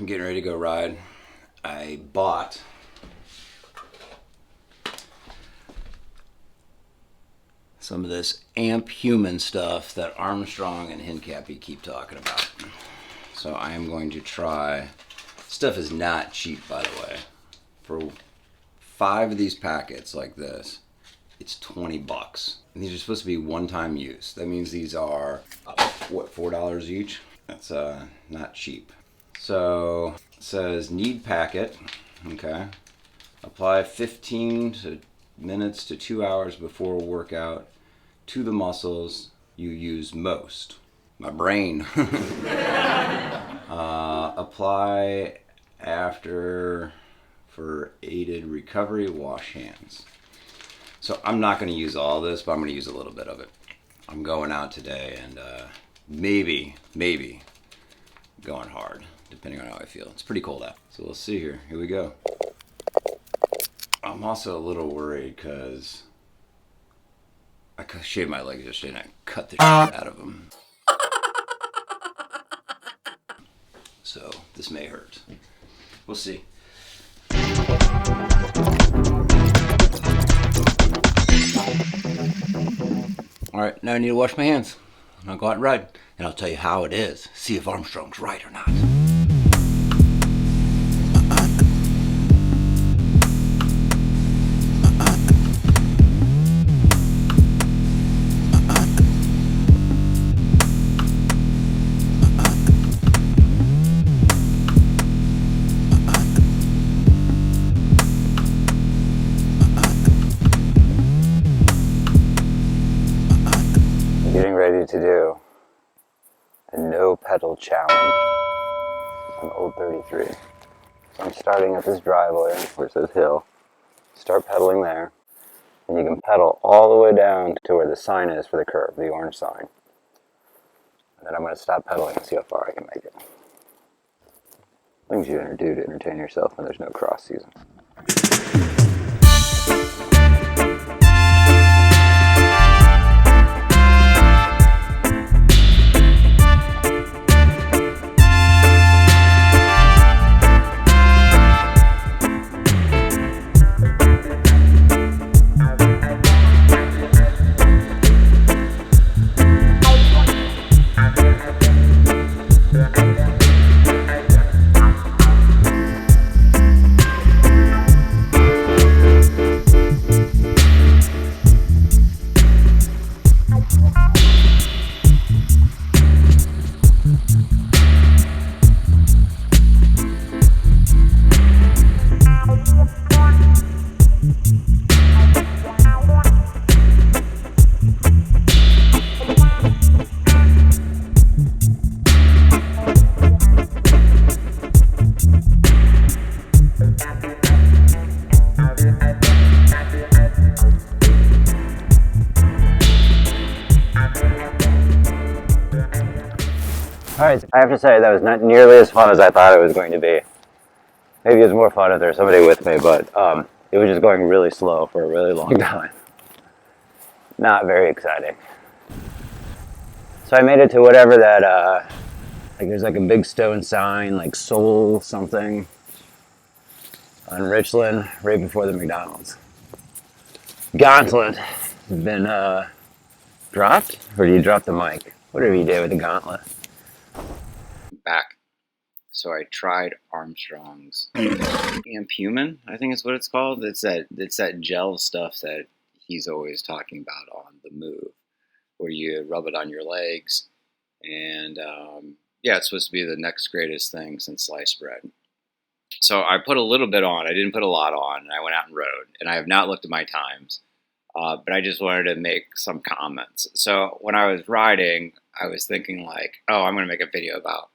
I'm getting ready to go ride. I bought some of this Amp Human stuff that Armstrong and Hincappy keep talking about. So I am going to try. Stuff is not cheap, by the way. For 5 of these packets like this, it's $20. And these are supposed to be one-time use. That means these are, what, $4 each? That's not cheap. So it says need packet, okay. Apply 15 minutes to 2 hours before workout to the muscles you use most. My brain. Apply after for aided recovery, wash hands. So I'm not going to use all this, but I'm going to use a little bit of it. I'm going out today and maybe going hard, depending on how I feel. It's pretty cold out. So we'll see here. Here we go. I'm also a little worried because I shaved my legs yesterday and I cut the shit out of them. So this may hurt. We'll see. Alright, now I need to wash my hands. I'll go out and ride, and I'll tell you how it is. See if Armstrong's right or not. Getting ready to do a no pedal challenge on Old 33. So I'm starting at this driveway where it says hill. Start pedaling there, and you can pedal all the way down to where the sign is for the curve, the orange sign. And then I'm going to stop pedaling and see how far I can make it. Things you do to entertain yourself when there's no cross season. Alright, I have to say that was not nearly as fun as I thought it was going to be. Maybe it was more fun if there was somebody with me, but it was just going really slow for a really long time. Not very exciting. So I made it to whatever that, like there's like a big stone sign, like Soul something, on Richland, right before the McDonald's. Gauntlet has been dropped, or do you drop the mic? Whatever you did with the gauntlet. Back. So I tried Armstrong's Amp Human, I think is what it's called. It's that gel stuff that he's always talking about on The Move, where you rub it on your legs, and yeah, it's supposed to be the next greatest thing since sliced bread. So I put a little bit on. I didn't put a lot on, and I went out and rode, and I have not looked at my times, but I just wanted to make some comments. So when I was riding, I was thinking like, oh, I'm going to make a video about,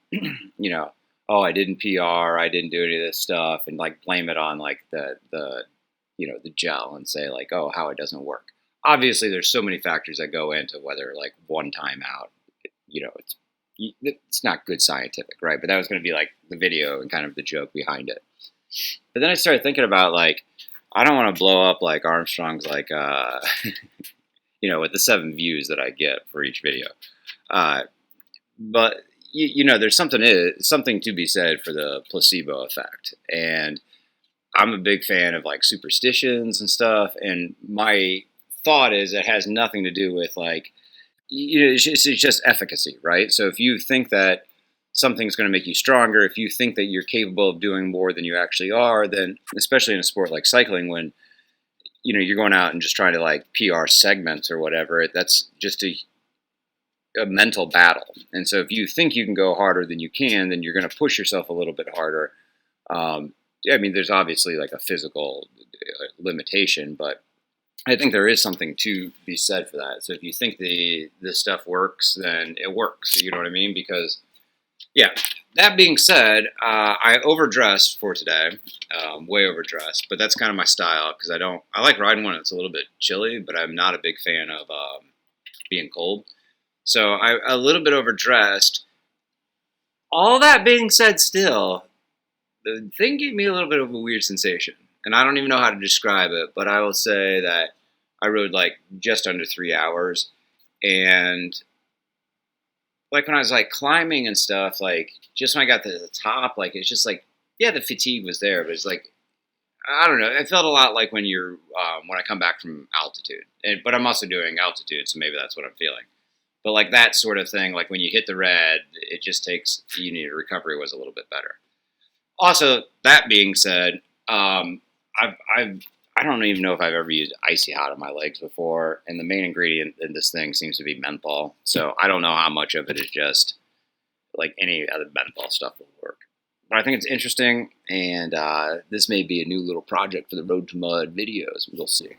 oh, I didn't PR, I didn't do any of this stuff, and like blame it on like the gel and say like, oh, how it doesn't work. Obviously, there's so many factors that go into whether like one time out, it's not good scientific, right? But that was going to be like the video and kind of the joke behind it. But then I started thinking about like, I don't want to blow up like Armstrong's like, with the 7 views that I get for each video. But there's something to be said for the placebo effect, and I'm a big fan of like superstitions and stuff. And my thought is it has nothing to do with like it's just efficacy, right? So if you think that something's going to make you stronger, if you think that you're capable of doing more than you actually are, then especially in a sport like cycling, when you're going out and just trying to like PR segments or whatever, that's just a mental battle. And so if you think you can go harder than you can, then you're going to push yourself a little bit harder. I mean, there's obviously like a physical limitation, but I think there is something to be said for that. So if you think the stuff works, then it works. You know what I mean? Because yeah. That being said, I overdressed for today, way overdressed, but that's kind of my style because I like riding when it's a little bit chilly, but I'm not a big fan of being cold. So I a little bit overdressed. All that being said, still, the thing gave me a little bit of a weird sensation, and I don't even know how to describe it, but I will say that I rode like just under 3 hours, and like when I was like climbing and stuff, like just when I got to the top, like it's just like yeah, the fatigue was there, but it's like I don't know. It felt a lot like when I come back from altitude, but I'm also doing altitude, so maybe that's what I'm feeling. But like that sort of thing, like when you hit the red, it just takes recovery was a little bit better. Also, that being said, I don't even know if I've ever used icy hot on my legs before, and the main ingredient in this thing seems to be menthol. So I don't know how much of it is just like any other menthol stuff will work. But I think it's interesting, and this may be a new little project for the Road to Mud videos. We'll see.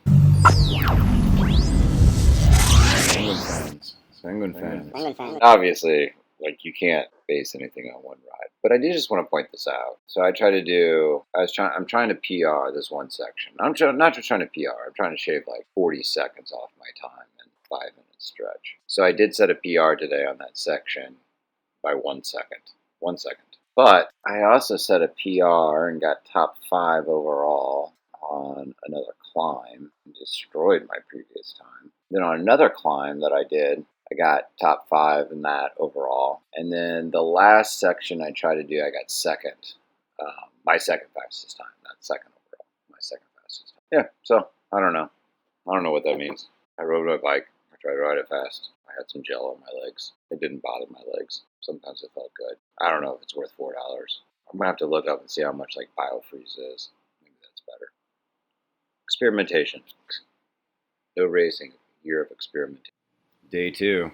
Penguin fans. Penguin fans. Obviously, like you can't base anything on one ride. But I do just want to point this out. So I'm trying to PR this one section. Not just trying to PR. I'm trying to shave like 40 seconds off my time in 5 minute stretch. So I did set a PR today on that section by 1 second. 1 second. But I also set a PR and got top 5 overall on another climb and destroyed my previous time. Then on another climb that I did, I got top 5 in that overall. And then the last section I tried to do, I got second. My second fastest time, not second overall. My second fastest time. Yeah, so I don't know. I don't know what that means. I rode my bike. I tried to ride it fast. I had some gel on my legs. It didn't bother my legs. Sometimes it felt good. I don't know if it's worth $4. I'm going to have to look up and see how much like BioFreeze is. Maybe that's better. Experimentation. No racing. Year of experimentation. Day 2.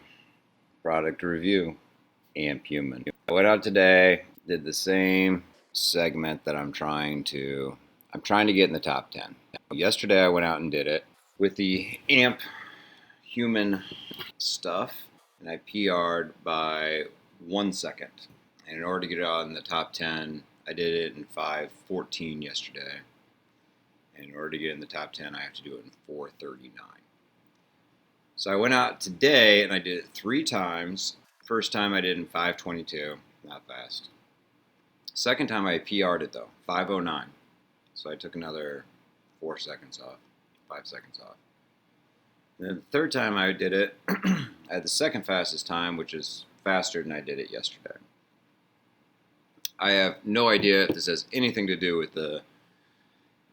Product review. Amp Human. I went out today, did the same segment that I'm trying to get in the top 10. Yesterday I went out and did it with the Amp Human stuff, and I PR'd by 1 second. And in order to get it on the top 10, I did it in 5:14 yesterday. And in order to get in the top 10, I have to do it in 4:39. So I went out today and I did it 3 times. First time I did in 5:22, not fast. Second time I PR'd it though, 5:09. So I took another 4 seconds off, 5 seconds off. And then the third time I did it, I had the second fastest time, which is faster than I did it yesterday. I have no idea if this has anything to do with the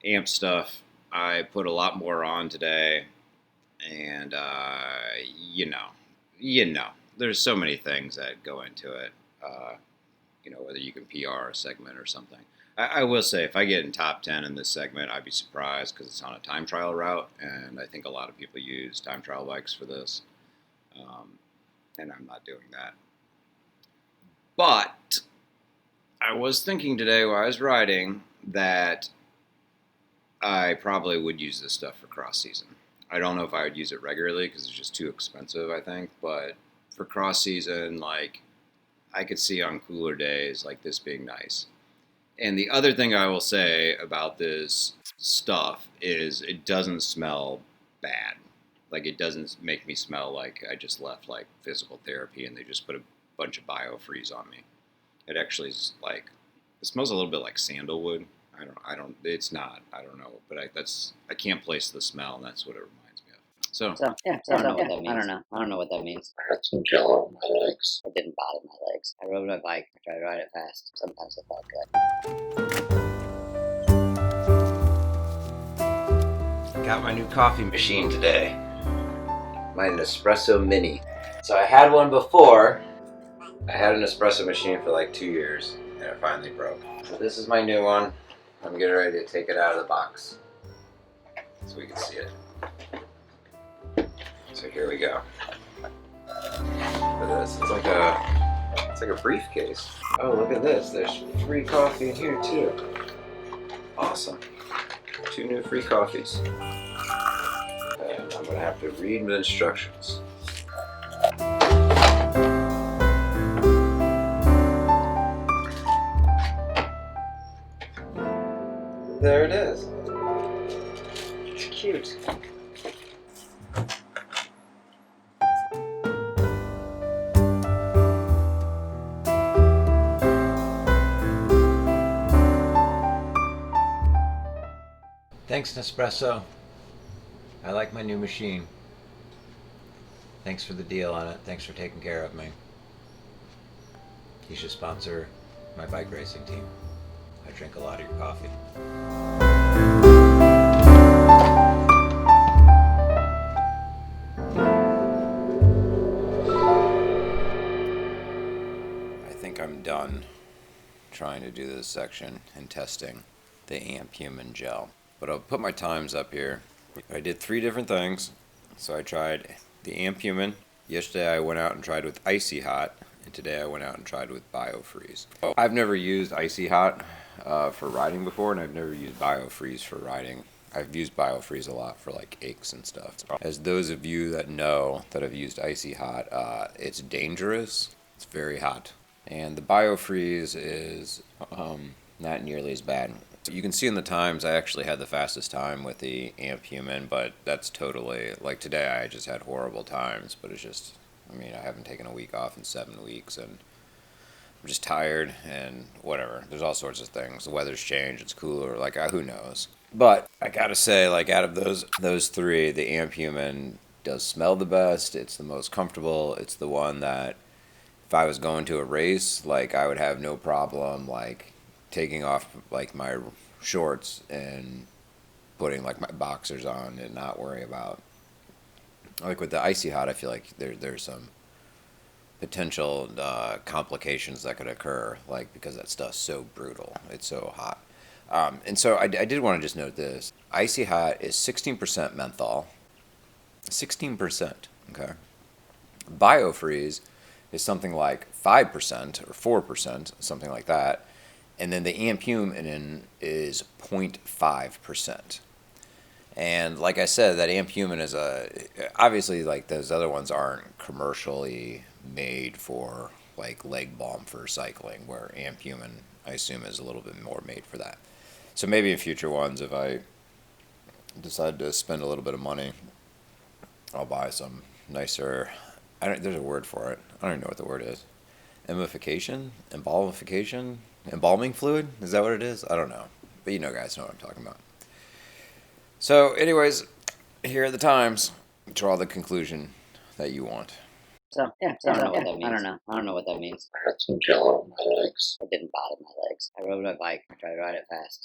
amp stuff. I put a lot more on today, and there's so many things that go into it. Whether you can PR a segment or something. I will say, if I get in top 10 in this segment, I'd be surprised because it's on a time trial route, and I think a lot of people use time trial bikes for this, and I'm not doing that. But I was thinking today while I was riding that I probably would use this stuff for cross season. I don't know if I would use it regularly because it's just too expensive, I think, but for cross season, like, I could see on cooler days like this being nice. And the other thing I will say about this stuff is it doesn't smell bad. Like, it doesn't make me smell like I just left like physical therapy and they just put a bunch of BioFreeze on me. It actually is like, it smells a little bit like sandalwood. It's not, I don't know, but I can't place the smell, and that's what it reminds me of. So I don't know what that means. I don't know what that means. I had some gel on my legs. It didn't bother my legs. I rode my bike. I tried to ride it fast. Sometimes it felt good. Got my new coffee machine today. My Nespersso Mini. So I had one before. I had an espresso machine for like 2 years, and it finally broke. So this is my new one. I'm getting ready to take it out of the box so we can see it. So here we go. Look at this. It's like a briefcase. Oh, look at this. There's free coffee in here too. Awesome. 2 new free coffees. And I'm gonna have to read the instructions. There it is. It's cute. Thanks, Nespresso. I like my new machine. Thanks for the deal on it. Thanks for taking care of me. You should sponsor my bike racing team. I drink a lot of your coffee. I think I'm done trying to do this section and testing the amp human gel. But I'll put my times up here. I did 3 different things. So I tried the amp human. Yesterday I went out and tried with icy hot, and today I went out and tried with biofreeze. I've never used icy hot for riding before, and I've never used biofreeze for riding. I've used biofreeze a lot for like aches and stuff. As those of you that know that have used icy hot, it's dangerous. It's very hot. And the biofreeze is not nearly as bad. You can see in the times I actually had the fastest time with the amp human, but that's totally, like today I just had horrible times, but it's just, I mean, I haven't taken a week off in 7 weeks, and I'm just tired and whatever. There's all sorts of things. The weather's changed, it's cooler, like who knows. But I gotta say, like out of those 3, the amp human does smell the best, it's the most comfortable, it's the one that if I was going to a race, like I would have no problem like taking off like my shorts and putting like my boxers on and not worry about, like with the icy hot I feel like there's some potential complications that could occur, like because that stuff's so brutal, it's so hot. And so I did want to just note this. Icy hot is 16% menthol. 16%, okay? Biofreeze is something like 5% or 4%, something like that. And then the amp human is 0.5%. And like I said, that amp human is obviously like those other ones aren't commercially made for like leg balm for cycling, where amp human I assume is a little bit more made for that. So maybe in future ones, if I decide to spend a little bit of money, I'll buy some nicer, there's a word for it. I don't even know what the word is. Emulsification? Embalmification? Embalming fluid? Is that what it is? I don't know. But you know guys know what I'm talking about. So anyways, here are the times. Draw the conclusion that you want. I don't know what that means. I don't know what that means. I had some gel on my legs. It didn't bother my legs. I rode my bike. I tried to ride it fast.